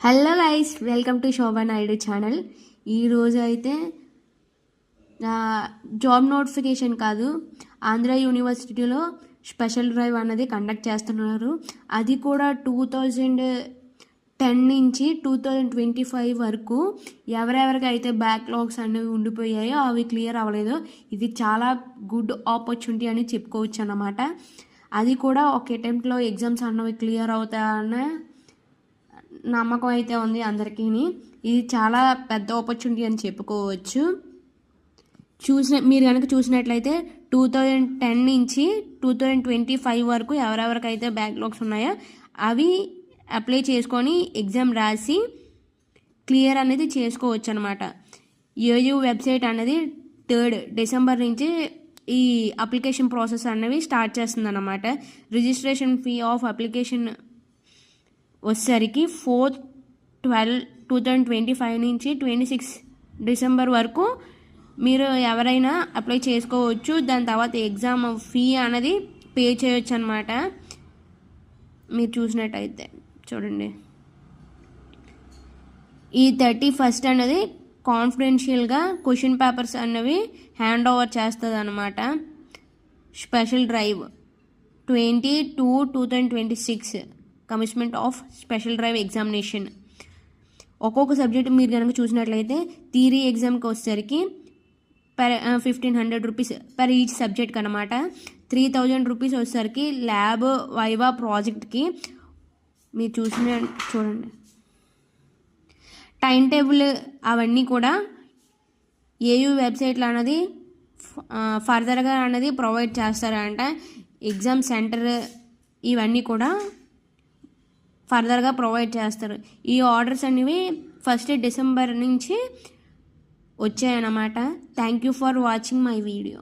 Hello guys, welcome to Shobha Naidu channel. ఈరోజు అయితే job notification కాదు, ఆంధ్ర యూనివర్సిటీలో స్పెషల్ డ్రైవ్ అన్నది కండక్ట్ చేస్తున్నారు. అది కూడా 2010 నుంచి 2025 వరకు ఎవరెవరికైతే బ్యాక్లాగ్స్ అనేవి ఉండిపోయాయో అవి క్లియర్ అవ్వలేదు. ఇది చాలా గుడ్ ఆపర్చునిటీ అని చెప్పుకోవచ్చు అన్నమాట. అది కూడా ఒక అటెంప్ట్లో ఎగ్జామ్స్ అన్నవి క్లియర్ అవుతాయనే నమ్మకం అయితే ఉంది అందరికీ. ఇది చాలా పెద్ద ఆపర్చునిటీ అని చెప్పుకోవచ్చు. మీరు కనుక చూసినట్లయితే 2010 నుంచి 2025 వరకు ఎవరెవరికైతే బ్యాక్లాగ్స్ ఉన్నాయో అవి అప్లై చేసుకొని ఎగ్జామ్ రాసి క్లియర్ అనేది చేసుకోవచ్చు అనమాట. ఏయూ వెబ్సైట్ అనేది 3 డిసెంబర్ నుంచి ఈ అప్లికేషన్ ప్రాసెస్ అనేవి స్టార్ట్ చేస్తుంది అన్నమాట. రిజిస్ట్రేషన్ ఫీ ఆఫ్ అప్లికేషన్ వచ్చేసరికి 4/12/2025 నుంచి 26 డిసెంబర్ వరకు మీరు ఎవరైనా అప్లై చేసుకోవచ్చు. దాని తర్వాత ఎగ్జామ్ ఫీ అనేది పే చేయొచ్చు అనమాట. మీరు చూసినట్టయితే చూడండి, ఈ 31st అనేది కాన్ఫిడెన్షియల్గా క్వశ్చన్ పేపర్స్ అనేవి హ్యాండ్ ఓవర్ చేస్తుంది అనమాట. Special drive 20/2/2026 commitment of special drive examination. ఒక్కొక్క సబ్జెక్ట్ మీరు కనుక చూసినట్లయితే థియరీ ఎగ్జామ్కి వచ్చేసరికి 1,500 రూపీస్ పర్ ఈచ్ సబ్జెక్ట్కి అనమాట. 3,000 రూపీస్ వచ్చేసరికి ల్యాబ్ వైవా ప్రాజెక్ట్కి. మీరు చూడండి, టైం టేబుల్ అవన్నీ కూడా ఏయూ వెబ్సైట్లో అనేది ఫర్దర్గా అనేది ప్రొవైడ్ చేస్తారంట. ఎగ్జామ్ సెంటర్ ఇవన్నీ కూడా ఫర్దర్గా ప్రొవైడ్ చేస్తారు. ఈ ఆర్డర్స్ అనేవి 1 డిసెంబర్ నుంచి వచ్చాయన్నమాట. Thank you for watching my video.